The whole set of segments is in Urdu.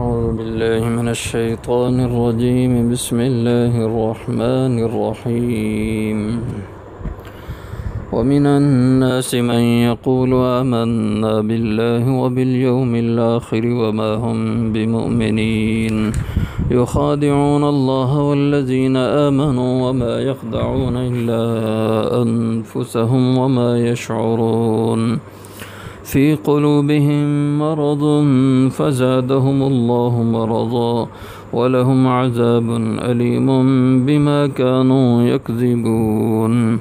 أعوذ بالله من الشيطان الرجيم بسم الله الرحمن الرحيم ومن الناس من يقول آمنا بالله وباليوم الآخر وما هم بمؤمنين يخادعون الله والذين آمنوا وما يخدعون إلا أنفسهم وما يشعرون في قلوبهم مرض فزادهم الله مرضا ولهم عذاب أليم بما كانوا يكذبون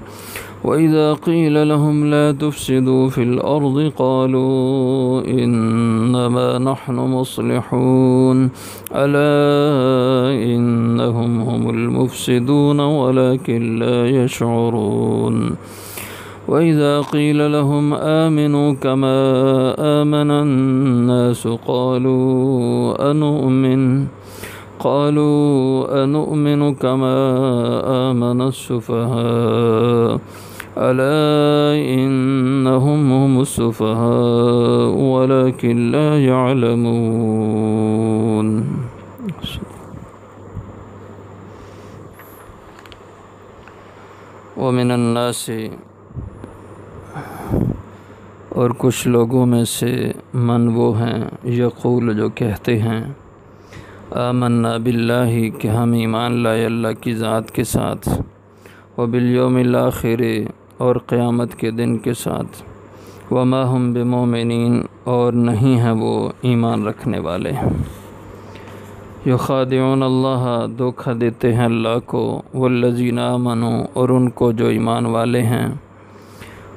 وإذا قيل لهم لا تفسدوا في الأرض قالوا إنما نحن مصلحون ألا إنهم هم المفسدون ولكن لا يشعرون وإذا قيل لهم آمنوا كما آمن الناس قالوا أنؤمن كما آمن السفهاء ألا إنهم هم السفهاء ولكن لا يعلمون ومن الناس اور کچھ لوگوں میں سے من وہ ہیں یقول جو کہتے ہیں آمنا باللہ کہ ہم ایمان لائے اللہ کی ذات کے ساتھ وبالیوم الآخر اور قیامت کے دن کے ساتھ وما ہم بمؤمنین اور نہیں ہیں وہ ایمان رکھنے والے یخادعون اللہ دھوکہ دیتے ہیں اللہ کو والذین آمنوا اور ان کو جو ایمان والے ہیں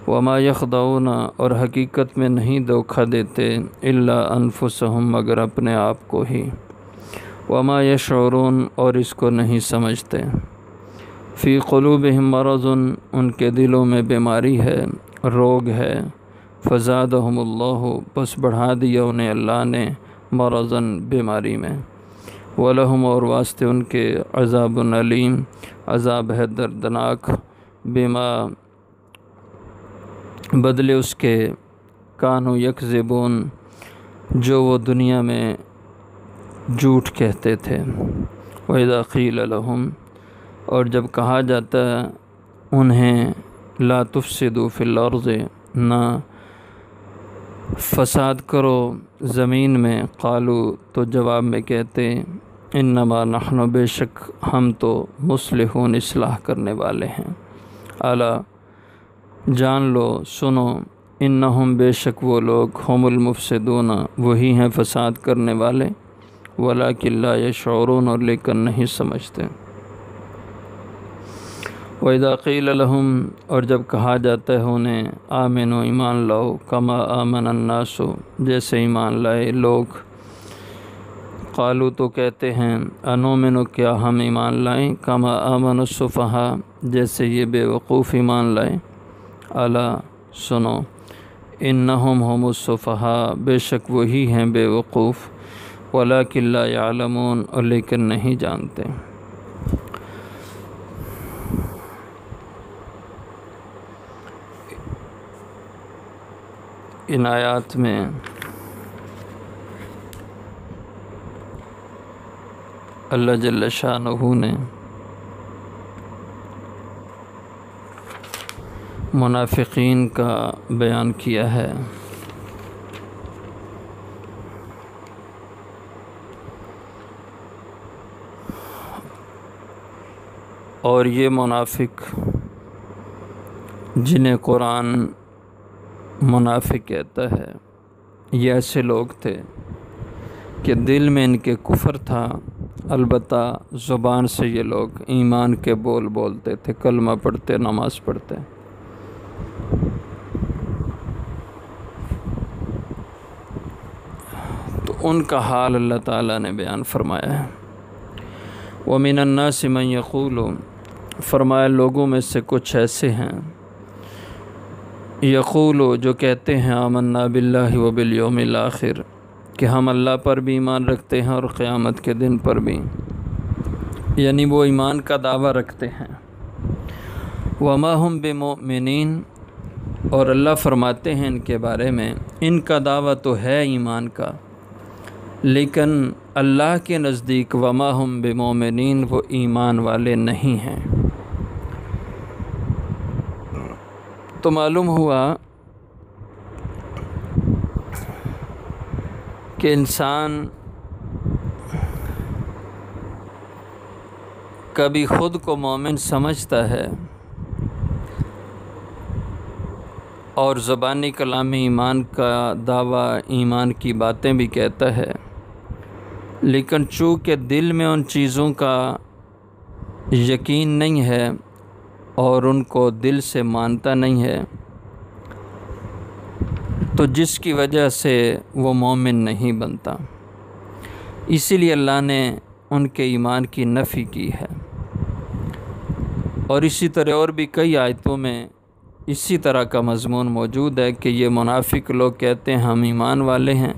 وما یخدعون اور حقیقت میں نہیں دھوکہ دیتے الا انفسہم مگر اپنے آپ کو ہی وما یشعرون اور اس کو نہیں سمجھتے فی قلوبہم مرض ان کے دلوں میں بیماری ہے روگ ہے فزادہم اللہ بس بڑھا دیا انہیں اللہ نے مرضاً بیماری میں ولہم اور واسطے ان کے عذاب علیم عذاب ہے دردناک بما بدلے اس کے کانوا یکذبون جو وہ دنیا میں جھوٹ کہتے تھے وَإِذَا قِيلَ لَهُمْ اور جب کہا جاتا ہے انہیں لا تفسدوا فی الارض نہ فساد کرو زمین میں قالوا تو جواب میں کہتے انما نحن بے شک ہم تو مصلحون اصلاح کرنے والے ہیں الا جان لو سنو انہم بے شک وہ لوگ ہم المفسدون وہی ہیں فساد کرنے والے ولکن لا یشعرون اور لیکن نہیں سمجھتے وَإِذَا قِيلَ لَهُمْ اور جب کہا جاتا ہے انہیں آمنو ایمان لاؤ کما آمن الناس جیسے ایمان لائے لوگ قالو تو کہتے ہیں انؤمن کیا ہم ایمان لائیں کما آمن السفہاء جیسے یہ بے وقوف ایمان لائیں الا سنو انہم هم السفہاء بے شک وہی ہیں بے وقوف ولکن لا یعلمون اور لیکن نہیں جانتے ان آیات میں اللہ جل شانہ نے منافقین کا بیان کیا ہے اور یہ منافق جنہیں قرآن منافق کہتا ہے یہ ایسے لوگ تھے کہ دل میں ان کے کفر تھا البتہ زبان سے یہ لوگ ایمان کے بول بولتے تھے کلمہ پڑھتے نماز پڑھتے تو ان کا حال اللہ تعالیٰ نے بیان فرمایا ہے وَمِنَ النَّاسِ مَن يَقُولُ فرمایا لوگوں میں سے کچھ ایسے ہیں یقول جو کہتے ہیں آمنا باللہ وبالیوم الآخر کہ ہم اللہ پر بھی ایمان رکھتے ہیں اور قیامت کے دن پر بھی یعنی وہ ایمان کا دعویٰ رکھتے ہیں وما ہم بمؤمنین اور اللہ فرماتے ہیں ان کے بارے میں ان کا دعویٰ تو ہے ایمان کا لیکن اللہ کے نزدیک وما ہم بمومنین، وہ ایمان والے نہیں ہیں۔ تو معلوم ہوا کہ انسان کبھی خود کو مومن سمجھتا ہے اور زبانی کلامی ایمان کا دعویٰ، ایمان کی باتیں بھی کہتا ہے، لیکن چونکہ دل میں ان چیزوں کا یقین نہیں ہے اور ان کو دل سے مانتا نہیں ہے، تو جس کی وجہ سے وہ مومن نہیں بنتا۔ اسی لیے اللہ نے ان کے ایمان کی نفی کی ہے، اور اسی طرح اور بھی کئی آیتوں میں اسی طرح کا مضمون موجود ہے کہ یہ منافق لوگ کہتے ہیں ہم ایمان والے ہیں،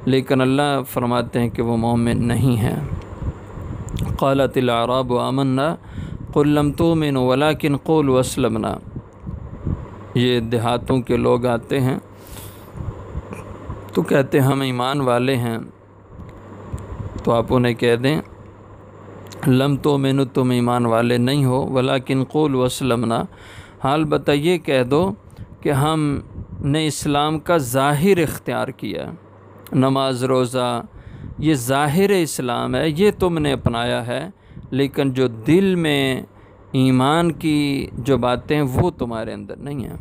لیکن اللہ فرماتے ہیں کہ وہ مومن نہیں ہیں۔ قالت الاعراب آمنا قل لم تؤمنوا ولكن قولوا اسلمنا۔ یہ دیہاتوں کے لوگ آتے ہیں تو کہتے ہیں ہم ایمان والے ہیں، تو آپ انہیں کہہ دیں لم تؤمنوا، تم ایمان والے نہیں ہو، ولكن قولوا اسلمنا، حال بتائیے کہہ دو کہ ہم نے اسلام کا ظاہر اختیار کیا، نماز روزہ یہ ظاہر اسلام ہے، یہ تم نے اپنایا ہے، لیکن جو دل میں ایمان کی جو باتیں وہ تمہارے اندر نہیں ہیں۔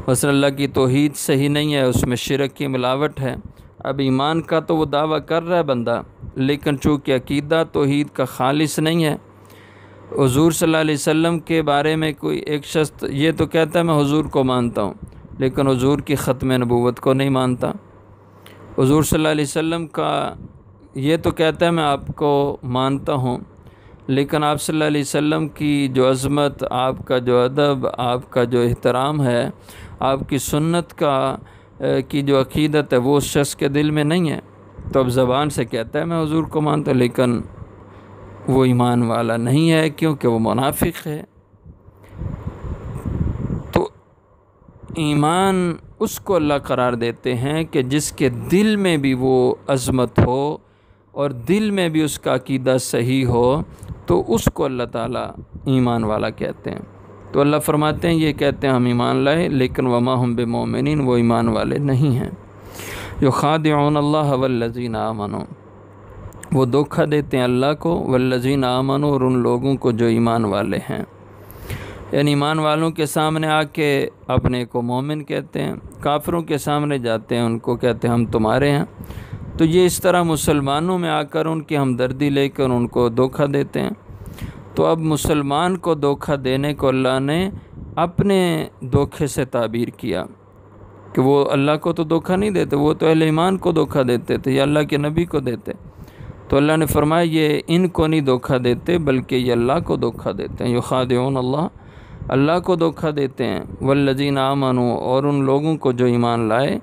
مثلا اللہ کی توحید صحیح نہیں ہے، اس میں شرک کی ملاوٹ ہے۔ اب ایمان کا تو وہ دعویٰ کر رہا ہے بندہ، لیکن چونکہ عقیدہ توحید کا خالص نہیں ہے۔ حضور صلی اللہ علیہ وسلم کے بارے میں کوئی ایک شخص یہ تو کہتا ہے میں حضور کو مانتا ہوں، لیکن حضور کی ختم نبوت کو نہیں مانتا۔ حضور صلی اللہ علیہ وسلم کا یہ تو کہتا ہے میں آپ کو مانتا ہوں، لیکن آپ صلی اللہ علیہ وسلم کی جو عظمت، آپ کا جو ادب، آپ کا جو احترام ہے، آپ کی سنت کی جو عقیدت ہے وہ اس شخص کے دل میں نہیں ہے۔ تو اب زبان سے کہتا ہے میں حضور کو مانتا ہوں، لیکن وہ ایمان والا نہیں ہے، کیونکہ وہ منافق ہے۔ تو ایمان اس کو اللہ قرار دیتے ہیں کہ جس کے دل میں بھی وہ عظمت ہو اور دل میں بھی اس کا عقیدہ صحیح ہو، تو اس کو اللہ تعالیٰ ایمان والا کہتے ہیں۔ تو اللہ فرماتے ہیں یہ کہتے ہیں ہم ایمان لائے، لیکن وما ہم بمومنین، وہ ایمان والے نہیں ہیں۔ یخادعون اللہ والذین آمنوا، وہ دھوکہ دیتے ہیں اللہ کو، والذین آمنوا، اور ان لوگوں کو جو ایمان والے ہیں، یعنی ایمان والوں کے سامنے آ کے اپنے کو مومن کہتے ہیں، کافروں کے سامنے جاتے ہیں ان کو کہتے ہیں ہم تمہارے ہیں۔ تو یہ اس طرح مسلمانوں میں آ کر ان کی ہمدردی لے کر ان کو دھوکہ دیتے ہیں۔ تو اب مسلمان کو دھوکہ دینے کو اللہ نے اپنے دھوکے سے تعبیر کیا کہ وہ اللہ کو تو دھوکہ نہیں دیتے، وہ تو اہل ایمان کو دھوکہ دیتے تھے یا اللہ کے نبی کو دیتے۔ تو اللہ نے فرمایا یہ ان کو نہیں دھوکہ دیتے بلکہ یہ اللہ کو دھوکہ دیتے ہیں۔ یخادعون اللہ، اللہ کو دھوکہ دیتے ہیں، والذین آمنوا، اور ان لوگوں کو جو ایمان لائے،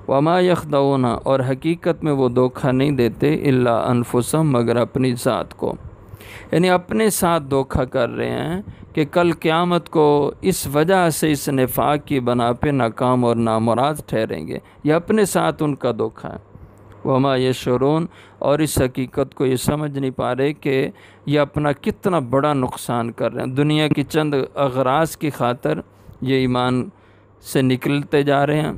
وما یخدعون، اور حقیقت میں وہ دھوکہ نہیں دیتے، الا انفسہم، مگر اپنی ذات کو، یعنی اپنے ساتھ دھوکہ کر رہے ہیں کہ کل قیامت کو اس وجہ سے اس نفاق کی بنا پہ ناکام اور نامراد ٹھہریں گے۔ یہ اپنے ساتھ ان کا دھوکہ ہے۔ وما یشعرون، اور اس حقیقت کو یہ سمجھ نہیں پا رہے کہ یہ اپنا کتنا بڑا نقصان کر رہے ہیں۔ دنیا کی چند اغراض کی خاطر یہ ایمان سے نکلتے جا رہے ہیں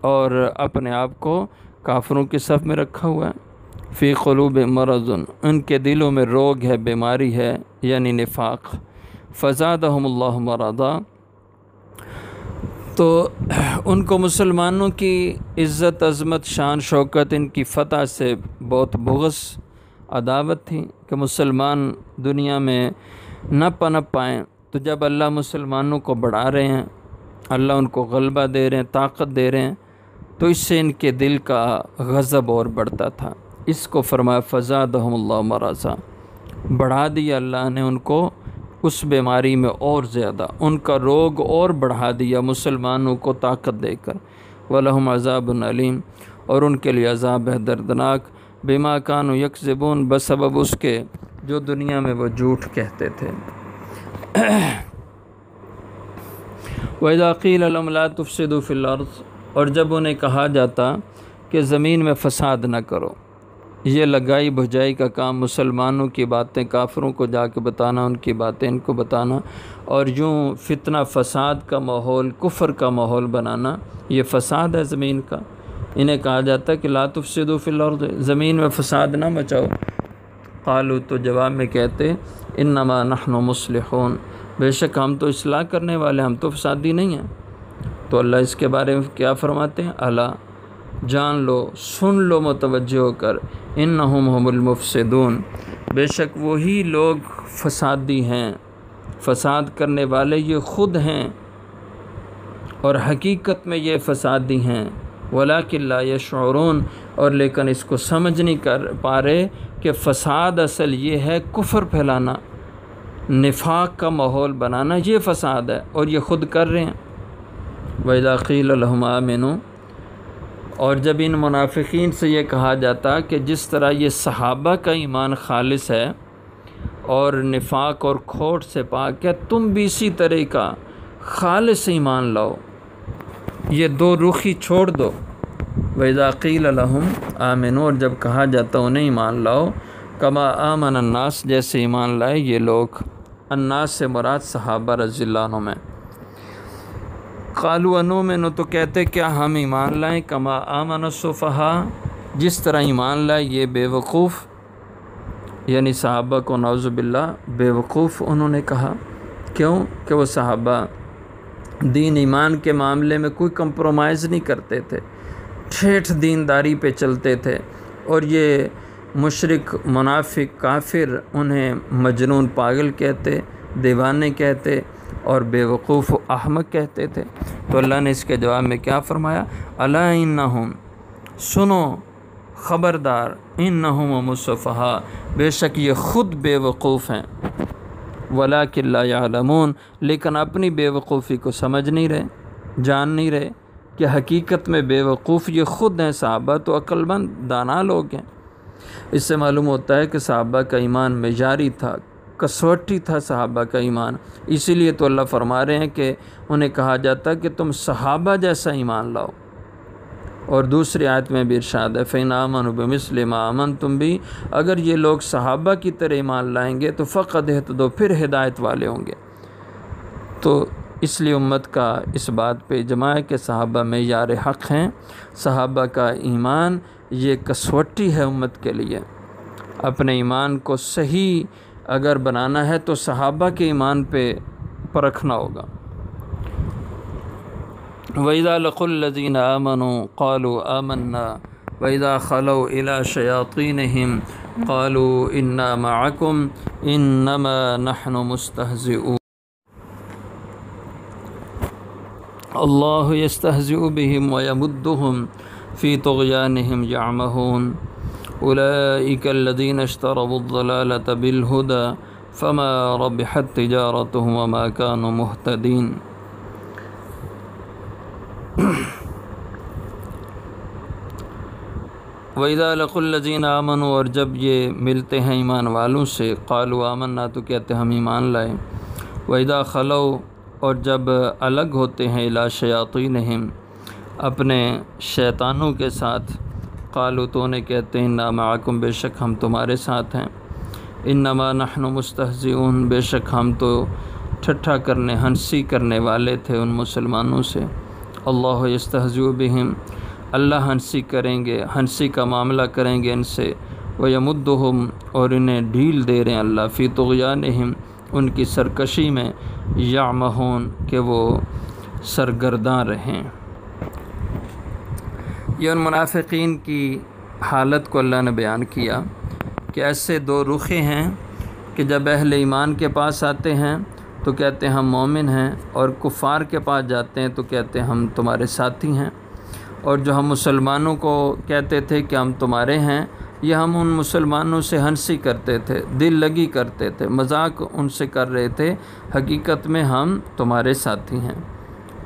اور اپنے آپ کو کافروں کے صف میں رکھا ہوا ہے۔ فی قلوب مرض، ان کے دلوں میں روگ ہے، بیماری ہے، یعنی نفاق۔ فزادہم اللہ مرضا، تو ان کو مسلمانوں کی عزت، عظمت، شان، شوکت، ان کی فتح سے بہت بغض، عداوت تھی کہ مسلمان دنیا میں نہ پنپ پائیں۔ تو جب اللہ مسلمانوں کو بڑھا رہے ہیں، اللہ ان کو غلبہ دے رہے ہیں، طاقت دے رہے ہیں، تو اس سے ان کے دل کا غضب اور بڑھتا تھا۔ اس کو فرمایا فزادہم اللہ مرضا، بڑھا دیا اللہ نے ان کو اس بیماری میں اور زیادہ، ان کا روگ اور بڑھا دیا مسلمانوں کو طاقت دے کر۔ وَلَهُمْ عَذَابٌ علیم، اور ان کے لیے عذاب ہے دردناک، بما كانوا یکذبون، بسبب اس کے جو دنیا میں وہ جھوٹ کہتے تھے۔ وَإِذَا قِيلَ لَهُمْ لَا تُفْسِدُوا فِي الْأَرْضِ، اور جب انہیں کہا جاتا کہ زمین میں فساد نہ کرو، یہ لگائی بھجائی کا کام، مسلمانوں کی باتیں کافروں کو جا کے بتانا، ان کی باتیں ان کو بتانا، اور یوں فتنہ فساد کا ماحول، کفر کا ماحول بنانا، یہ فساد ہے زمین کا۔ انہیں کہا جاتا ہے کہ لا تفسدوا فی الارض، زمین میں فساد نہ مچاؤ۔ قالوا، تو جواب میں کہتے انما نحن مصلحون، بے شک ہم تو اصلاح کرنے والے، ہم تو فسادی نہیں ہیں۔ تو اللہ اس کے بارے میں کیا فرماتے ہیں؟ الا، جان لو، سن لو متوجہ ہو کر، انہم هم المفسدون، بے شک وہی لوگ فسادی ہیں، فساد کرنے والے یہ خود ہیں، اور حقیقت میں یہ فسادی ہیں، ولکن لا یشعرون، اور لیکن اس کو سمجھ نہیں کر پا رہے کہ فساد اصل یہ ہے کفر پھیلانا، نفاق کا ماحول بنانا، یہ فساد ہے، اور یہ خود کر رہے ہیں۔ وَإِذَا قِيلَ لَهُمْ آمِنُوا، اور جب ان منافقین سے یہ کہا جاتا کہ جس طرح یہ صحابہ کا ایمان خالص ہے اور نفاق اور کھوٹ سے پاک ہے، تم بھی اسی طرح کا خالص ایمان لاؤ، یہ دو رخی چھوڑ دو۔ وَإِذَا قِيلَ لَهُمْ آمِنُوا، اور جب کہا جاتا انہیں ایمان لاؤ، کما آمن الناس، جیسے ایمان لائے یہ لوگ، الناس سے مراد صحابہ رضی اللہ عنہ میں، قالوا انؤمن، تو کہتے کیا ہم ایمان لائیں، کما آمن السفہاء، جس طرح ایمان لائے یہ بے وقوف، یعنی صحابہ کو نعوذ باللہ بے وقوف انہوں نے کہا۔ کیوں کہ وہ صحابہ دین ایمان کے معاملے میں کوئی کمپرومائز نہیں کرتے تھے، ٹھیٹھ دینداری پہ چلتے تھے، اور یہ مشرک منافق کافر انہیں مجنون پاگل کہتے، دیوانے کہتے، اور بے وقوف و احمق کہتے تھے۔ تو اللہ نے اس کے جواب میں کیا فرمایا؟ الا انہم، سنو، خبردار، انہم هم السفہاء، بے شک یہ خود بے وقوف ہیں، ولکن لا یعلمون، لیکن اپنی بے وقوفی کو سمجھ نہیں رہے، جان نہیں رہے کہ حقیقت میں بے وقوف یہ خود ہیں، صحابہ تو عقل مند دانا لوگ ہیں۔ اس سے معلوم ہوتا ہے کہ صحابہ کا ایمان معیاری تھا، کسوٹی تھا صحابہ کا ایمان، اسی لیے تو اللہ فرما رہے ہیں کہ انہیں کہا جاتا ہے کہ تم صحابہ جیسا ایمان لاؤ۔ اور دوسری آیت میں بھی ارشاد ہے فَإِنْ آمَنُوا بِمِثْلِ مَا آمَنْتُمْ بِهِ، اگر یہ لوگ صحابہ کی طرح ایمان لائیں گے تو فقد اہتدوا، پھر ہدایت والے ہوں گے۔ تو اس لیے امت کا اس بات پہ اجماع ہے کہ صحابہ معیار حق ہیں، صحابہ کا ایمان یہ کسوٹی ہے امت کے لیے۔ اپنے ایمان کو صحیح اگر بنانا ہے تو صحابہ کے ایمان پہ پرکھنا ہوگا۔ وَإِذَا لَقُوا الَّذِينَ آمَنُوا قَالُوا آمَنَّا وَإِذَا خَلَوْا إِلَى شَيَاطِينِهِمْ قَالُوا إِنَّا مَعَكُمْ إِنَّمَا نَحْنُ مُسْتَهْزِئُونَ اللَّهُ يَسْتَهْزِئُ بِهِمْ وَيَمُدُّهُمْ فِي طُغْيَانِهِمْ يَعْمَهُونَ أُولَئِكَ الَّذِينَ اشْتَرَوُا الضَّلَالَةَ بِالْهُدَى فَمَا رَبِحَتْ تِجَارَتُهُمْ وَمَا كَانُوا مُهْتَدِينَ۔ وَإِذَا لَقُوا الَّذِينَ آمَنُوا، اور جب یہ ملتے ہیں ایمان والوں سے، قالوا آمنا، تو کہتے ہم ایمان لائے، وَإِذَا خَلَوْا، اور جب الگ ہوتے ہیں، إِلَى شَيَاطِينِهِمْ، اپنے شیطانوں کے ساتھ، قالوا، تو انہیں کہتے ہیں إِنَّا مَعَكُمْ، بے شک ہم تمہارے ساتھ ہیں، إِنَّمَا نَحْنُ مُسْتَهْزِئُونَ، بے شک ہم تو ٹھٹھا کرنے، ہنسی کرنے والے تھے ان مسلمانوں سے۔ اللہ یستہزئ بہم، اللہ ہنسی کریں گے، ہنسی کا معاملہ کریں گے ان سے، ویمدہم، اور انہیں ڈھیل دے رہے ہیں اللہ، فی طغیانہم، ان کی سرکشی میں، یعمہون، کہ وہ سرگرداں رہیں۔ یہ ان منافقین کی حالت کو اللہ نے بیان کیا کہ ایسے دو رخے ہیں کہ جب اہل ایمان کے پاس آتے ہیں تو کہتے ہیں ہم مومن ہیں، اور کفار کے پاس جاتے ہیں تو کہتے ہیں ہم تمہارے ساتھی ہیں۔ اور جو ہم مسلمانوں کو کہتے تھے کہ ہم تمہارے ہیں، یہ ہم ان مسلمانوں سے ہنسی کرتے تھے، دل لگی کرتے تھے، مذاق ان سے کر رہے تھے، حقیقت میں ہم تمہارے ساتھی ہیں۔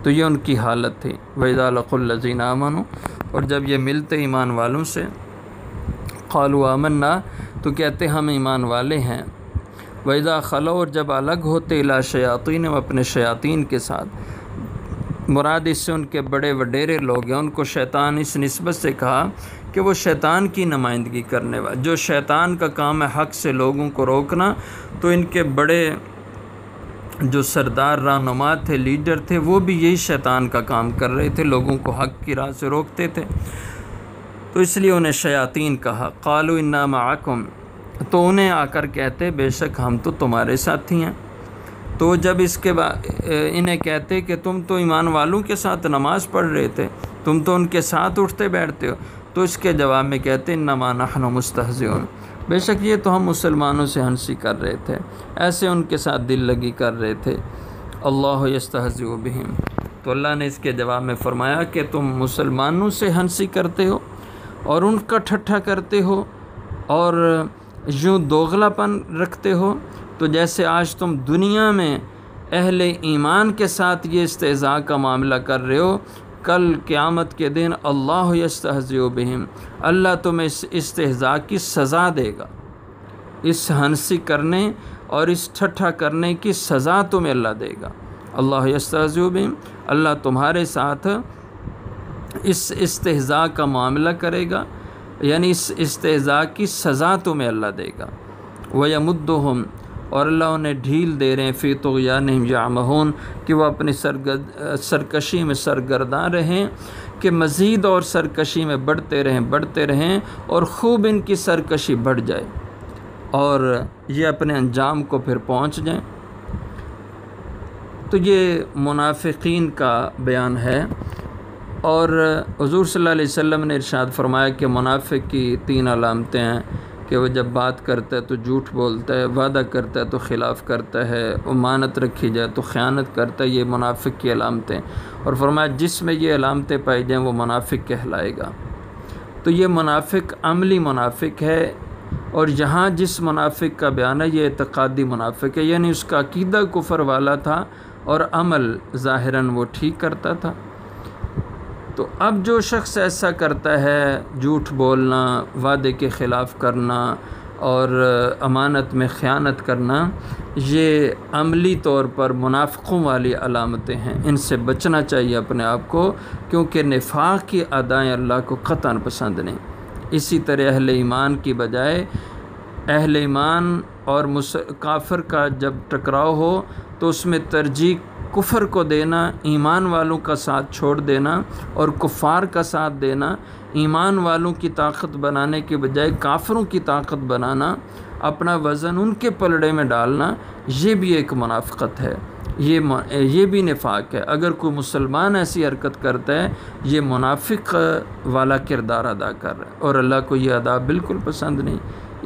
تو یہ ان کی حالت تھی۔ وَإِذَا لَقُوا الَّذِينَ آمَنُوا، اور جب یہ ملتے ایمان والوں سے، قَالُوا آمَنَّا، تو کہتے ہم ایمان والے ہیں، وَإِذَا خَلَوْا، اور جب الگ ہوتے، إِلَى شَيَاطِينِهِمْ، اپنے شیاطین کے ساتھ، مراد اس سے ان کے بڑے وڈیرے لوگ ہیں، ان کو شیطان اس نسبت سے کہا کہ وہ شیطان کی نمائندگی کرنے والے، جو شیطان کا کام ہے حق سے لوگوں کو روکنا، تو ان کے بڑے جو سردار رہنما تھے، لیڈر تھے، وہ بھی یہی شیطان کا کام کر رہے تھے، لوگوں کو حق کی راہ سے روکتے تھے، تو اس لیے انہیں شیاطین کہا۔ قالوا انا معکم، تو انہیں آ کر کہتے بے شک ہم تو تمہارے ساتھی ہیں۔ تو جب اس کے بعد انہیں کہتے کہ تم تو ایمان والوں کے ساتھ نماز پڑھ رہے تھے، تم تو ان کے ساتھ اٹھتے بیٹھتے ہو، تو اس کے جواب میں کہتے انما نحن مستہزئون، بے شک یہ تو ہم مسلمانوں سے ہنسی کر رہے تھے، ایسے ان کے ساتھ دل لگی کر رہے تھے۔ اللہ یستہزئ بہم، تو اللہ نے اس کے جواب میں فرمایا کہ تم مسلمانوں سے ہنسی کرتے ہو اور ان کا ٹھٹھا کرتے ہو اور یوں دوغلا پن رکھتے ہو، تو جیسے آج تم دنیا میں اہل ایمان کے ساتھ یہ استہزاء کا معاملہ کر رہے ہو، کل قیامت کے دن اللہ یستہزئ بہم، اللہ تمہیں اس استہزاء کی سزا دے گا، اس ہنسی کرنے اور اس ٹھٹھا کرنے کی سزا تمہیں اللہ دے گا۔ اللہ یستہزئ بہم، اللہ تمہارے ساتھ اس استہزاء کا معاملہ کرے گا، یعنی اس استہزاء کی سزا تمہیں اللہ دے گا۔ وَيَمُدُّهُمْ، اور اللہ انہیں ڈھیل دے رہے ہیں فی طغیانہم یعمہون، کہ وہ اپنی سرکشی میں سرگرداں رہیں، کہ مزید اور سرکشی میں بڑھتے رہیں اور خوب ان کی سرکشی بڑھ جائے اور یہ اپنے انجام کو پھر پہنچ جائیں۔ تو یہ منافقین کا بیان ہے، اور حضور صلی اللہ علیہ وسلم نے ارشاد فرمایا کہ منافق کی 3 علامتیں ہیں، کہ وہ جب بات کرتا ہے تو جھوٹ بولتا ہے، وعدہ کرتا ہے تو خلاف کرتا ہے، امانت رکھی جائے تو خیانت کرتا ہے، یہ منافق کی علامتیں، اور فرمایا جس میں یہ علامتیں پائی جائیں وہ منافق کہلائے گا۔ تو یہ منافق عملی منافق ہے، اور یہاں جس منافق کا بیان ہے یہ اعتقادی منافق ہے، یعنی اس کا عقیدہ کفر والا تھا اور عمل ظاہراً وہ ٹھیک کرتا تھا۔ تو اب جو شخص ایسا کرتا ہے، جھوٹ بولنا، وعدے کے خلاف کرنا اور امانت میں خیانت کرنا، یہ عملی طور پر منافقوں والی علامتیں ہیں، ان سے بچنا چاہیے اپنے آپ کو، کیونکہ نفاق کی ادائیں اللہ کو قطعاً پسند نہیں۔ اسی طرح اہل ایمان کی بجائے اہل ایمان اور کافر کا جب ٹکراؤ ہو تو اس میں ترجیح کفر کو دینا، ایمان والوں کا ساتھ چھوڑ دینا اور کفار کا ساتھ دینا، ایمان والوں کی طاقت بنانے کے بجائے کافروں کی طاقت بنانا، اپنا وزن ان کے پلڑے میں ڈالنا، یہ بھی ایک منافقت ہے، یہ بھی نفاق ہے۔ اگر کوئی مسلمان ایسی حرکت کرتا ہے یہ منافق والا کردار ادا کر رہا ہے، اور اللہ کو یہ ادا بالکل پسند نہیں۔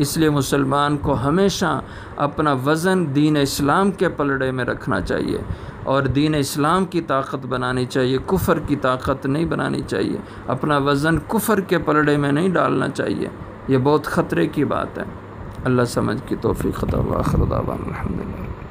اس لیے مسلمان کو ہمیشہ اپنا وزن دین اسلام کے پلڑے میں رکھنا چاہیے اور دین اسلام کی طاقت بنانی چاہیے، کفر کی طاقت نہیں بنانی چاہیے، اپنا وزن کفر کے پلڑے میں نہیں ڈالنا چاہیے، یہ بہت خطرے کی بات ہے۔ اللہ سمجھ کی توفیق عطا، وآخر دعوانا الحمدللہ۔